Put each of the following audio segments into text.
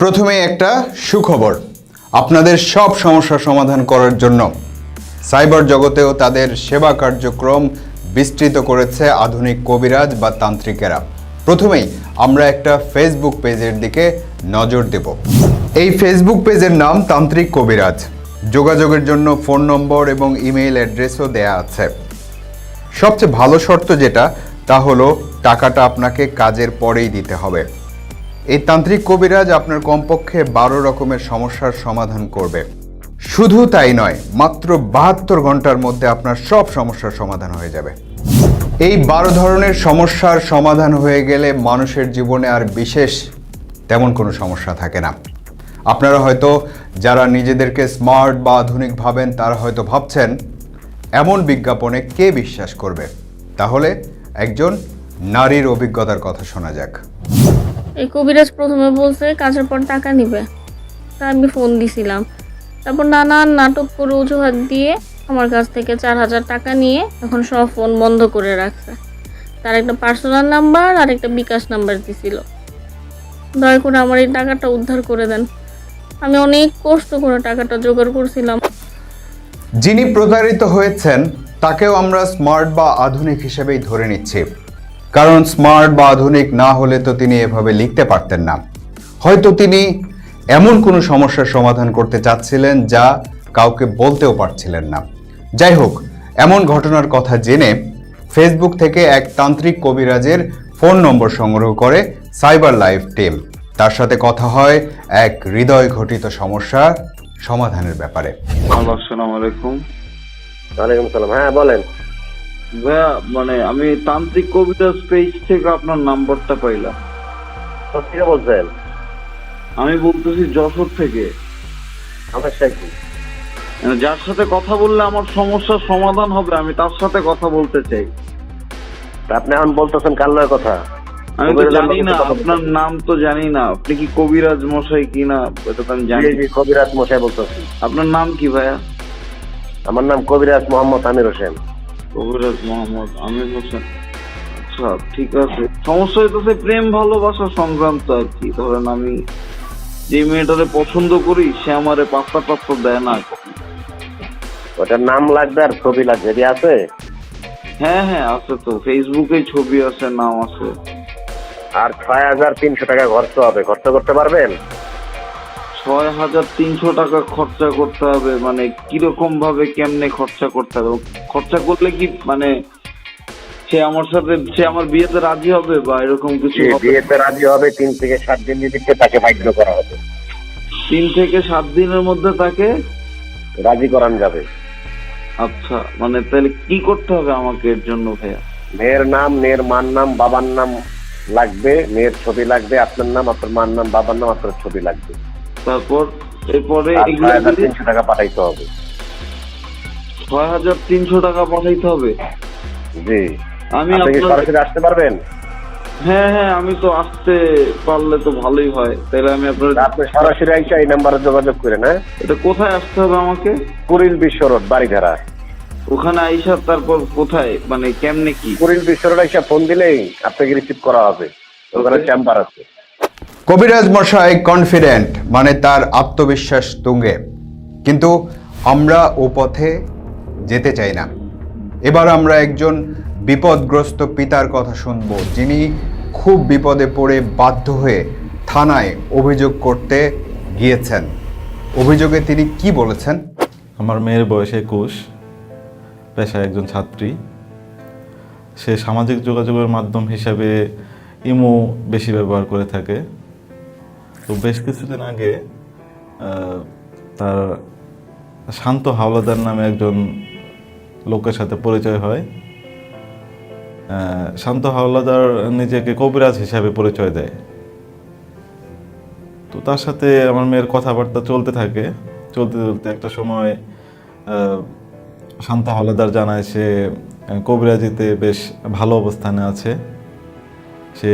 প্রথমে একটা সুখবর, আপনাদের সব সমস্যার সমাধান করার জন্য সাইবার জগতেও তাদের সেবা কার্যক্রম বিস্তৃত করেছে আধুনিক কবিরাজ বা তান্ত্রিকেরা। প্রথমেই আমরা একটা ফেসবুক পেজের দিকে নজর দেব। এই ফেসবুক পেজের নাম তান্ত্রিক কবিরাজ। যোগাযোগের জন্য ফোন নম্বর এবং ইমেইল অ্যাড্রেসও দেয়া আছে। সবচেয়ে ভালো শর্ত যেটা, তা হলো টাকাটা আপনাকে কাজের পরেই দিতে হবে। এই তান্ত্রিক কবিরাজ আপনার কমপক্ষে 12 রকমের সমস্যার সমাধান করবে। শুধু তাই নয়, মাত্র 72 ঘন্টার মধ্যে আপনার সব সমস্যার সমাধান হয়ে যাবে। এই 12 ধরনের সমস্যার সমাধান হয়ে গেলে মানুষের জীবনে আর বিশেষ তেমন কোনো সমস্যা থাকে না। আপনারা হয়তো যারা নিজেদেরকে স্মার্ট বা আধুনিক ভাবেন, তারা হয়তো ভাবছেন এমন বিজ্ঞাপনে কে বিশ্বাস করবে। তাহলে একজন নারীর অভিজ্ঞতার কথা শোনা যাক। এই কবিরাজ প্রথমে বলছে কাজের পর টাকা নিবে, তা আমি ফোন দিছিলাম। তারপর নানান নাটক করে অজুহাত দিয়ে আমার কাছ থেকে 4000 টাকা নিয়ে এখন সব ফোন বন্ধ করে রাখছে। তার একটা পার্সোনাল নাম্বার আর একটা বিকাশ নাম্বার দিছিল। দয়া করে আমার এই টাকাটা উদ্ধার করে দেন। আমি অনেক কষ্ট করে টাকাটা জোগাড় করছিলাম। যিনি প্রতারিত হয়েছেন তাকেও আমরা স্মার্ট বা আধুনিক হিসেবেই ধরে নিচ্ছি, কারণ স্মার্ট বা আধুনিক না হলে তো তিনি এভাবে লিখতে পারতেন না। হয়তো তিনি এমন কোনো সমস্যার সমাধান করতে চাচ্ছিলেন যা কাউকে বলতেও পারছিলেন না। যাই হোক, এমন ঘটনার কথা জেনে ফেসবুক থেকে এক তান্ত্রিক কবিরাজের ফোন নম্বর সংগ্রহ করে সাইবার লাইফ টিম। তার সাথে কথা হয় এক হৃদয় ঘটিত সমস্যা সমাধানের ব্যাপারে। আসসালামু আলাইকুম। ওয়ালাইকুম সালাম। হ্যাঁ বলেন। ভাইয়া, আমি তান্ত্রিক কবিতার পেজ থেকে আপনার নাম্বারটা পাইলাম। কোথা বলছেন? আমি বলতেছি যশোর থেকে। সমস্যা কি? যার সাথে কথা বললে আমার সমস্যার সমাধান হবে, আমি তার সাথে কথা বলতে চাই। তা আপনি এখন বলতেছেন কার লয় কথা? আমি তো জানি না, আপনার নাম তো জানি না। আপনি কি কবিরাজ মশাই কিনা এটা তো আমি জানি। জি, কবিরাজ মশাই বলতেছি। আপনার নাম কি ভাইয়া? আমার নাম কবিরাজ মোহাম্মদ আমির হোসেন। কবিরাজ মোহাম্মদ আমির হোসেন। আচ্ছা, ঠিক আছে। সমস্যা হইতেছে প্রেম ভালোবাসা সংক্রান্ত আর কি। ধরেন আমি যে মেয়েটারে পছন্দ করি, সে আমারে পাত্তা দেয় না। ওটার নাম লাগবে আর ছবি লাগবে, এটি আছে? হ্যাঁ হ্যাঁ আছে তো, ফেসবুকে ছবি আছে, নাম আছে। আর 6300 টাকা খরচ হবে, খরচ করতে পারবেন? 6300 টাকা খরচা করতে হবে? কিরকম ভাবে, কেমনে খরচা করতে হবে? খরচা করলে কি সে আমার বিয়েতে রাজি হবে বা এরকম কিছু? বিয়েতে রাজি হবে। 3 থেকে 7 দিন দিতে তাকে বাধ্য করা হবে। 3 থেকে 7 দিনের মধ্যে তাকে রাজি করানো যাবে। আচ্ছা, তাহলে কি করতে হবে আমাকে এর জন্য ভাইয়া? মেয়ের নাম, মেয়ের মার নাম, বাবার নাম লাগবে, মেয়ের ছবি লাগবে, আপনার নাম, আপনার মার নাম, বাবার নাম, আপনার ছবি লাগবে। তারপর এরপরে 6300 টাকা পাঠাইতে হবে। 6300 টাকা পাঠাইতে হবে? জি। আমি সরাসরি আসতে পারবেন? হ্যাঁ হ্যাঁ, আমি তো আসতে পারলে তো ভালোই হয়। তাহলে আমি আপনি সরাসরি আইসা এই নাম্বারে যোগাযোগ করেন। হ্যাঁ, এটা কোথায় আসতে হবে আমাকে? কুড়িল বিশ্ব রোড, বাড়িধারা। ওখানে আইসা তারপর কোথায়, কেমনে কি? কুড়িল বিশ্ব রোড আইসা ফোন দিলেই আপনাকে রিসিভ করা হবে। ওখানে চেম্বার আছে। কবিরাজ মশাই কনফিডেন্ট, তার আত্মবিশ্বাস তুঙ্গে। কিন্তু আমরা ও পথে যেতে চাই না। এবার আমরা একজন বিপদগ্রস্ত পিতার কথা শুনব, যিনি খুব বিপদে পড়ে বাধ্য হয়ে থানায় অভিযোগ করতে গিয়েছেন। অভিযোগে তিনি কি বলেছেন? আমার মেয়ের বয়স 21, পেশায় একজন ছাত্রী। সে সামাজিক যোগাযোগের মাধ্যম হিসাবে ইমো বেশি ব্যবহার করে থাকে। তো বেশ কিছুদিন আগে তার শান্ত হাওলাদার নামে একজন লোকের সাথে পরিচয় হয়। শান্ত হাওলাদার নিজেকে কবিরাজ হিসাবে পরিচয় দেয়। তো তার সাথে আমার মেয়ের কথাবার্তা চলতে থাকে। চলতে চলতে একটা সময় শান্ত হাওলাদার জানায় সে কবিরাজিতে বেশ ভালো অবস্থানে আছে। সে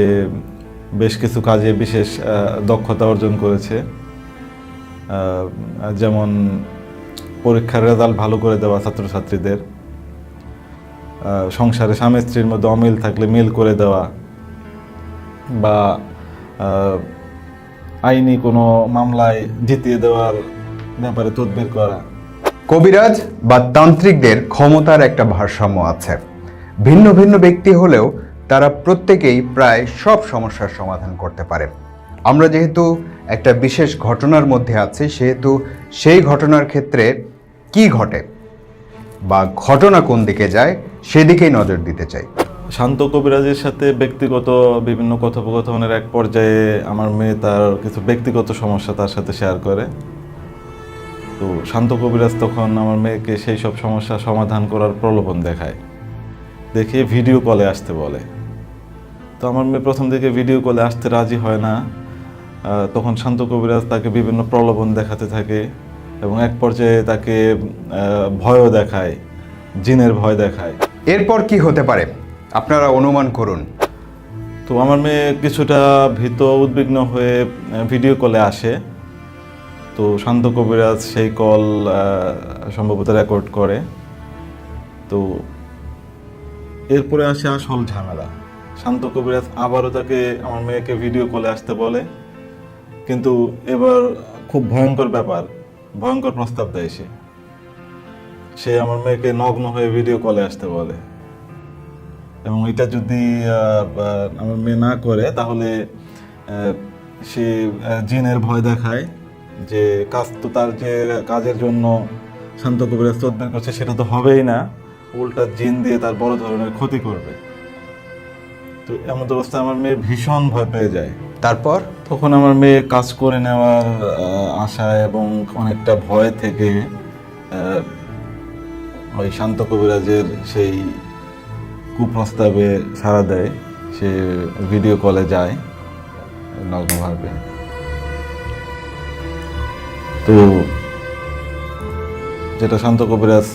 বেশ কিছু কাজে বিশেষ দক্ষতা অর্জন করেছে, যেমন পরীক্ষার রেজাল্ট ভালো করে দেওয়া ছাত্রছাত্রীদের, সংসারে স্বামী স্ত্রীর মধ্যে অমিল থাকলে মিল করে দেওয়া, বা আইনি কোনো মামলায় জিতিয়ে দেওয়ার ব্যাপারে তদবির করা। কবিরাজ বা তান্ত্রিকদের ক্ষমতার একটা ভারসাম্য আছে। ভিন্ন ভিন্ন ব্যক্তি হলেও তারা প্রত্যেকেই প্রায় সব সমস্যার সমাধান করতে পারে। আমরা যেহেতু একটা বিশেষ ঘটনার মধ্যে আছি, সেহেতু সেই ঘটনার ক্ষেত্রে কি ঘটে বা ঘটনা কোন দিকে যায় সেদিকেই নজর দিতে চাই। শান্ত কবিরাজের সাথে ব্যক্তিগত বিভিন্ন কথোপকথনের এক পর্যায়ে আমার মেয়ে তার কিছু ব্যক্তিগত সমস্যা তার সাথে শেয়ার করে। তো শান্ত কবিরাজ তখন আমার মেয়েকে সেই সব সমস্যা সমাধান করার প্রলোভন দেখায়, দেখিয়ে ভিডিও কলে আসতে বলে। তো আমার মেয়ে প্রথম দিকে ভিডিও কলে আসতে রাজি হয় না। তখন শান্ত কবিরাজ তাকে বিভিন্ন প্রলোভন দেখাতে থাকে এবং এক পর্যায়ে তাকে ভয়ও দেখায়, জিনের ভয় দেখায়। এরপর কি হতে পারে আপনারা অনুমান করুন। তো আমার মেয়ে কিছুটা ভীত উদ্বিগ্ন হয়ে ভিডিও কলে আসে। তো শান্ত কবিরাজ সেই কল সম্ভবত রেকর্ড করে। তো এরপরে আসে আসল ঝামেলা। শান্ত কবিরাজ আবারও তাকে আমার মেয়েকে ভিডিও কলে আসতে বলে, কিন্তু এবার খুব ভয়ঙ্কর ব্যাপার, ভয়ঙ্কর প্রস্তাব দেয় সে আমার মেয়েকে নগ্ন হয়ে ভিডিও কলে আসতে বলে এবং এটা যদি আমার মেয়ে না করে তাহলে সে জিনের ভয় দেখায় যে কাজ তো তার যে কাজের জন্য শান্ত কবিরাজ তদবির করছে সেটা তো হবেই না, উল্টা জিন দিয়ে তার বড় ধরনের ক্ষতি করবে। তো এমন অবস্থায় আমার মেয়ে ভীষণ ভয় পেয়ে যায়। তারপর তখন আমার মেয়ে কাজ করে নেওয়ার আশায় এবং অনেকটা ভয় থেকে ওই শান্ত কবিরাজের সেই কুপ্রস্তাবে সাড়া দেয়। সে ভিডিও কলে যায় নগ্নভাবে। তো যেটা শান্ত কবিরাজ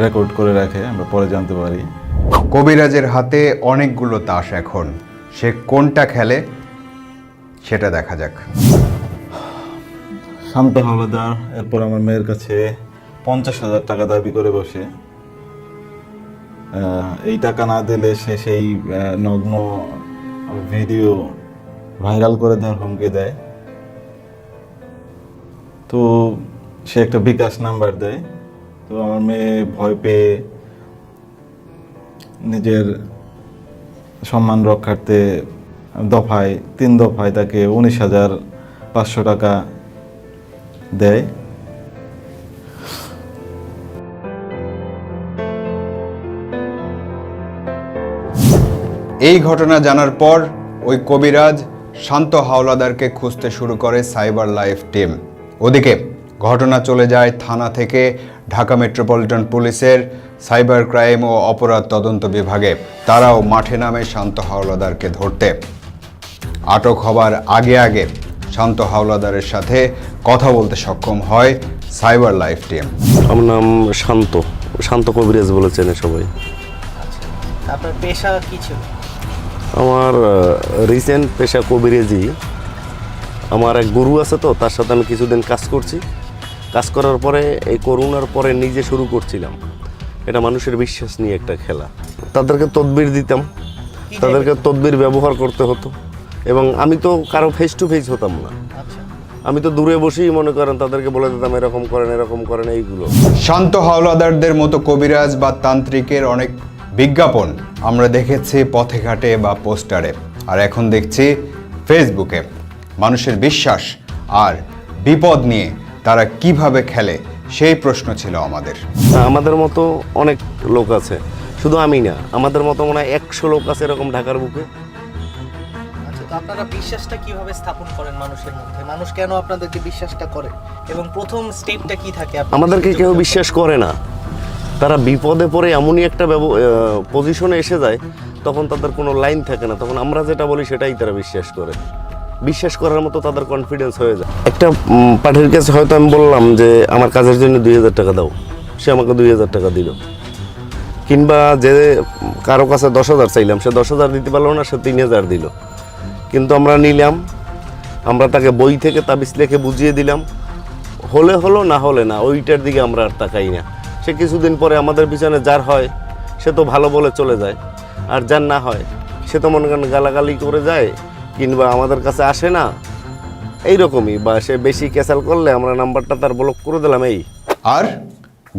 রেকর্ড করে রাখে আমরা পরে জানতে পারি। কবিরাজের হাতে অনেকগুলো তাস, এখন সে কোনটা খেলে সেটা দেখা যাক। শান্ত হাওলাদার এরপর আমার মেয়ের কাছে 50,000 টাকা দাবি করে বসে। এই টাকা না দিলে সে সেই নগ্ন ভিডিও ভাইরাল করে দেওয়ার হুমকি দেয়। তো সে একটা বিকাশ নাম্বার দেয়। তো আমার মেয়ে ভয় পেয়ে নিজের সম্মান রক্ষার্থে দফায় 3 দফায় তাকে 19,500 টাকা দেয়। এই ঘটনা জানার পর ওই কবিরাজ শান্ত হাওলাদারকে খুঁজতে শুরু করে সাইবার লাইফ টিম। ওদিকে ঘটনা চলে যায় থানা থেকে ঢাকা মেট্রোপলিটন পুলিশের সাইবার ক্রাইম ও অপরাধ তদন্ত বিভাগে। তারাও মাঠে নামে শান্ত হাওলাদারকে ধরতে। আটক হবার আগে আগে শান্ত হাওলাদারের সাথে কথা বলতে সক্ষম হয় সাইবার লাইফ টিম। আমার নাম শান্ত, শান্ত কবিরাজ বলে চেনে সবাই। আপনার পেশা কি ছিল? আমার রিসেন্ট পেশা কবিরাজি। আমার এক গুরু আছে, তো তার সাথে আমি কিছুদিন কাজ করছি। কাজ করার পরে এই করোনার পরে নিজে শুরু করছিলাম। এটা মানুষের বিশ্বাস নিয়ে একটা খেলা। তাদেরকে তদবির দিতাম, তাদেরকে তদবির ব্যবহার করতে হতো এবং আমি তো কারো ফেস টু ফেস হতাম না। আমি তো দূরে বসেই মনে করেন তাদেরকে বলে দিতাম এরকম করেন এইগুলো। শান্ত হাওলাদারদের মতো কবিরাজ বা তান্ত্রিকের অনেক বিজ্ঞাপন আমরা দেখেছি পথে ঘাটে বা পোস্টারে, আর এখন দেখছি ফেসবুকে। মানুষের বিশ্বাস আর বিপদ নিয়ে তারা কিভাবে খেলে সেই প্রশ্ন ছিল আমাদের। আমাদের মতো অনেক লোক আছে, শুধু আমি না, আমাদের মতো মনে হয় 100 লোক আছে এরকম ঢাকার বুকে। আচ্ছা, তো আপনারা বিশ্বাসটা কিভাবে স্থাপন করেন মানুষের মধ্যে? মানুষ কেন আপনাদেরকে বিশ্বাসটা করে এবং প্রথম স্টেপটা কি থাকে? আমাদেরকে কেউ বিশ্বাস করে না। তারা বিপদে পড়ে এমনই একটা পজিশনে এসে যায়, তখন তাদের কোনো লাইন থাকে না। তখন আমরা যেটা বলি সেটাই তারা বিশ্বাস করে। বিশ্বাস করার মতো তাদের কনফিডেন্স হয়ে যায়। একটা পার্টির কাছে হয়তো আমি বললাম যে আমার কাজের জন্য 2,000 টাকা দাও, সে আমাকে 2,000 টাকা দিল। কিংবা যে কারো কাছে 10,000 চাইলাম, সে 10,000 দিতে পারলো না, সে 3,000 দিল। কিন্তু আমরা নিলাম, আমরা তাকে বই থেকে তাবিজ লিখে বুঝিয়ে দিলাম, হলে হলো, না হলে না, ওইটার দিকে আমরা আর তাকাই না। সে কিছুদিন পরে আমাদের পিছনে যার হয় সে তো ভালো বলে চলে যায়, আর যার না হয় সে তো মনে করেন গালাগালি করে যায়, কিংবা আমাদের কাছে আসে না। এইরকমই, বা সে বেশি ক্যাসাল করলে আমরা নাম্বারটা তার ব্লক করে দিলাম। এই আর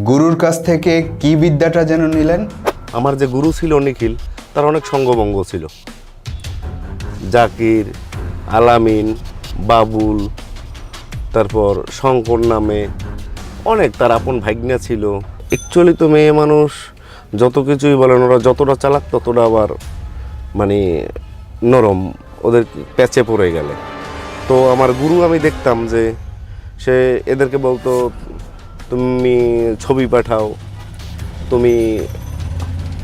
গুরুর কাছ থেকে কি বিদ্যাটা যেন নিলেন? আমার যে গুরু ছিল নিখিল, তার অনেক সঙ্গভঙ্গ ছিল। জাকির, আলামিন, বাবুল, তারপর শঙ্কর নামে অনেক তার আপন ভাগ্না ছিল। অ্যাকচুয়ালি তো মেয়ে মানুষ যত কিছুই বলেন, ওরা যতটা চালাক ততটা আবার মানে নরম, ওদের প্যাচে পড়ে গেলে। তো আমার গুরু আমি দেখতাম যে সে এদেরকে বলতো, তুমি ছবি পাঠাও,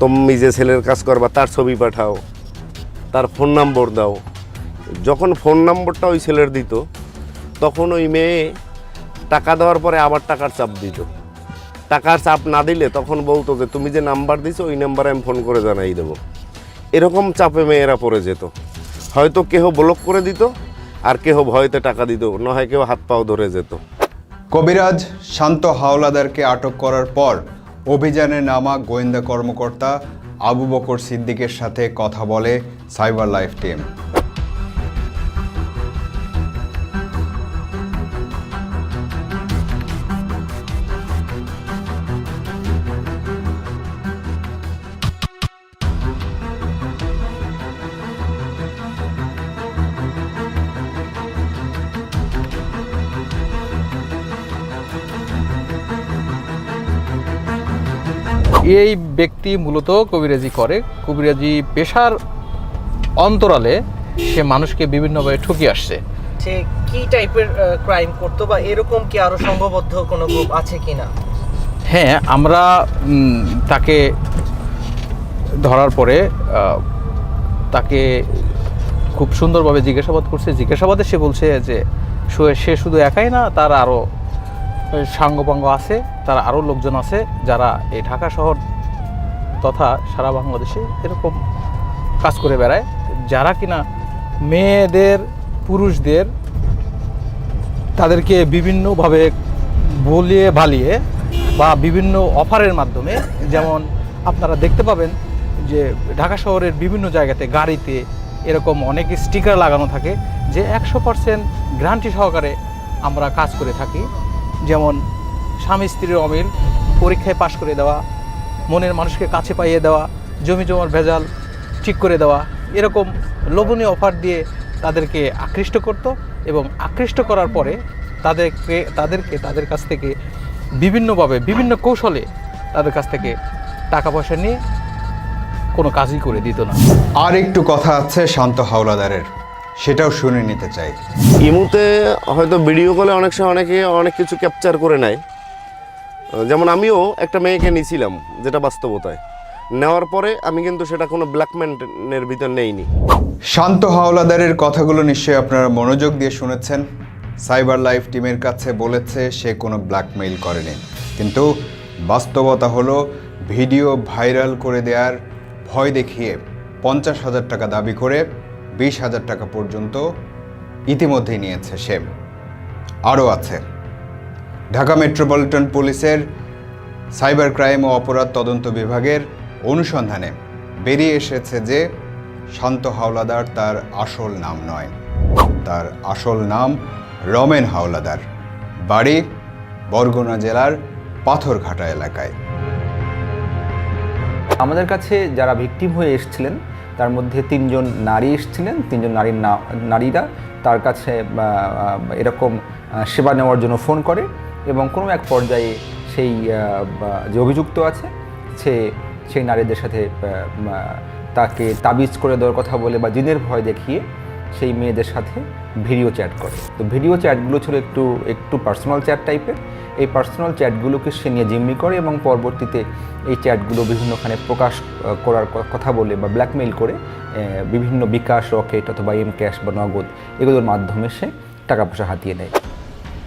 তুমি যে ছেলের কাজ করবা তার ছবি পাঠাও, তার ফোন নম্বর দাও। যখন ফোন নম্বরটা ওই ছেলের দিত, তখন ওই মেয়ে টাকা দেওয়ার পরে আবার টাকার চাপ দিত। টাকার চাপ না দিলে তখন বলতো যে তুমি যে নাম্বার দিছো ওই নাম্বারে আমি ফোন করে জানাই দেবো। এরকম চাপে মেয়েরা পড়ে যেত। হয়তো কেহ ব্লক করে দিত, আর কেহ ভয়তে টাকা দিত, নয় কেউ হাত পাও ধরে যেত। কবিরাজ শান্ত হাওলাদারকে আটক করার পর অভিযানে নামা গোয়েন্দা কর্মকর্তা আবু বকর সিদ্দিকের সাথে কথা বলে সাইবার লাইফ টিম। এই ব্যক্তি মূলত কবিরাজি করে। কবিরাজি পেশার অন্তরালে সে মানুষকে বিভিন্নভাবে ঠকিয়ে আসছে। সে কি টাইপের ক্রাইম করতো, বা এরকম কি আরো সংঘবদ্ধ কোনো গ্রুপ আছে কিনা? হ্যাঁ, আমরা তাকে ধরার পরে তাকে খুব সুন্দরভাবে জিজ্ঞাসাবাদ করছে। জিজ্ঞাসাবাদে সে বলছে যে সে শুধু একাই না, তার আরও সাঙ্গপাঙ্গ আছে, তার আরও লোকজন আছে যারা এই ঢাকা শহর তথা সারা বাংলাদেশে এরকম কাজ করে বেড়ায়, যারা কিনা মেয়েদের, পুরুষদের তাদেরকে বিভিন্নভাবে বলিয়ে ভালিয়ে বা বিভিন্ন অফারের মাধ্যমে, যেমন আপনারা দেখতে পাবেন যে ঢাকা শহরের বিভিন্ন জায়গাতে গাড়িতে এরকম অনেক স্টিকার লাগানো থাকে যে 100% গ্যারান্টি সহকারে আমরা কাজ করে থাকি। যেমন স্বামী স্ত্রীর অমিল, পরীক্ষায় পাশ করে দেওয়া, মনের মানুষকে কাছে পাইয়ে দেওয়া, জমি জমার ভেজাল ঠিক করে দেওয়া, এরকম লোভনীয় অফার দিয়ে তাদেরকে আকৃষ্ট করত এবং আকৃষ্ট করার পরে তাদের কাছ থেকে বিভিন্নভাবে বিভিন্ন কৌশলে তাদের কাছ থেকে টাকা পয়সা নিয়ে কোনো কাজই করে দিত না। আর একটু কথা আছে শান্ত হাওলাদারের, সেটাও শুনে নিতে চাই। ইমুতে হয়তো ভিডিও কলে অনেক সময় অনেকে অনেক কিছু ক্যাপচার করে নেয়। যেমন আমিও একটা মেয়েকে নিয়েছিলাম, যেটা বাস্তবতায় নেওয়ার পরে আমি কিন্তু সেটা কোনো ব্ল্যাকমেলের ভিতর নেইনি। শান্ত হাওলাদারের কথাগুলো নিশ্চয়ই আপনারা মনোযোগ দিয়ে শুনেছেন। সাইবার লাইফ টিমের কাছে বলেছে সে কোনো ব্ল্যাকমেইল করেনি, কিন্তু বাস্তবতা হলো ভিডিও ভাইরাল করে দেওয়ার ভয় দেখিয়ে 50,000 টাকা দাবি করে 20,000 টাকা পর্যন্ত ইতিমধ্যেই নিয়েছে সে। আরও আছে, ঢাকা মেট্রোপলিটন পুলিশের সাইবার ক্রাইম ও অপরাধ তদন্ত বিভাগের অনুসন্ধানে বেরিয়ে এসেছে যে শান্ত হাওলাদার তার আসল নাম নয়। তার আসল নাম রমেন হাওলাদার, বাড়ি বরগুনা জেলার পাথরঘাটা এলাকায়। আমাদের কাছে যারা ভিকটিম হয়ে এসেছিলেন তার মধ্যে 3 জন নারী এসেছিলেন। 3 জন নারীরা তার কাছে এরকম সেবা নেওয়ার জন্য ফোন করে এবং কোনো এক পর্যায়ে সেই যে অভিযুক্ত আছে সেই নারীদের সাথে তাকে তাবিজ করে দেওয়ার কথা বলে বা জিনের ভয় দেখিয়ে সেই মেয়েদের সাথে ভিডিও চ্যাট করে। তো ভিডিও চ্যাটগুলো ছিল একটু পার্সোনাল চ্যাট টাইপের। এই পার্সোনাল চ্যাটগুলোকে সে নিয়ে জিম্মি করে এবং পরবর্তীতে এই চ্যাটগুলো বিভিন্নখানে প্রকাশ করার কথা বলে বা ব্ল্যাকমেইল করে বিভিন্ন বিকাশ, রকেট অথবা এম-ক্যাশ বা নগদ এগুলোর মাধ্যমে সে টাকা পয়সা হাতিয়ে নেয়।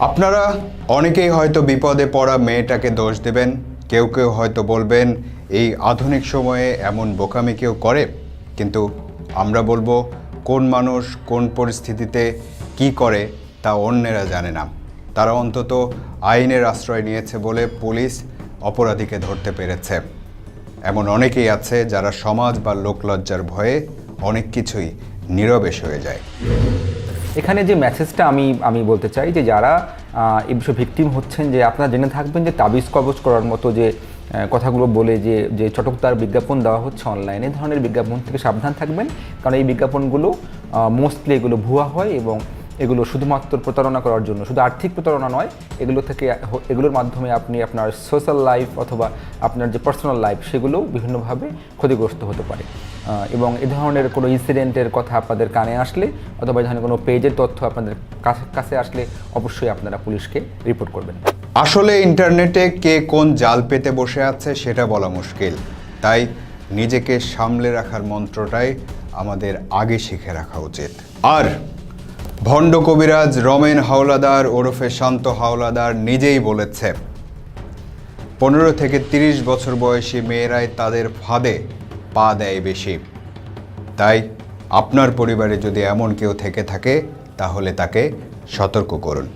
আপনারা অনেকেই হয়তো বিপদে পড়া মেয়েটাকে দোষ দেবেন, কেউ কেউ হয়তো বলবেন এই আধুনিক সময়ে এমন বোকামি কেউ করে, কিন্তু আমরা বলবো কোন মানুষ কোন পরিস্থিতিতে কি করে তা অন্যেরা জানে না। তারা অন্তত আইনের আশ্রয় নিয়েছে বলে পুলিশ অপরাধীকে ধরতে পেরেছে। এমন অনেকেই আছে যারা সমাজ বা লোকলজ্জার ভয়ে অনেক কিছুই নীরবে সয়ে যায়। এখানে যে মেসেজটা আমি বলতে চাই যে যারা এই বিষয়ে ভিকটিম হচ্ছেন, যে আপনারা জেনে থাকবেন যে তাবিজ কবজ করার মতো যে কথাগুলো বলে যে চটকদার বিজ্ঞাপন দেওয়া হচ্ছে অনলাইনে, এই ধরনের বিজ্ঞাপন থেকে সাবধান থাকবেন, কারণ এই বিজ্ঞাপনগুলো মোস্টলি এগুলো ভুয়া হয় এবং এগুলো শুধুমাত্র প্রতারণা করার জন্য, শুধু আর্থিক প্রতারণা নয়, এগুলোর মাধ্যমে আপনি আপনার সোশ্যাল লাইফ অথবা আপনার যে পার্সোনাল লাইফ সেগুলোও বিভিন্নভাবে ক্ষতিগ্রস্ত হতে পারে। এবং এ ধরনের কোনো ইনসিডেন্টের কথা আপনাদের কানে আসলে অথবা এই ধরনের কোনো পেজের তথ্য আপনাদের কাছে আসলে অবশ্যই আপনারা পুলিশকে রিপোর্ট করবেন। আসলে ইন্টারনেটে কে কোন জাল পেতে বসে আছে সেটা বলা মুশকিল, তাই নিজেকে সামলে রাখার মন্ত্রটাই আমাদের আগে শিখে রাখা উচিত। আর ভণ্ড কবিরাজ রমেন হাওলাদার ওরফে শান্ত হাওলাদার নিজেই বলেছে 15 থেকে 30 বছর বয়সী মেয়েরাই তাদের ফাঁদে পা দেয় বেশি। তাই আপনার পরিবারে যদি এমন কেউ থেকে থাকে তাহলে তাকে সতর্ক করুন।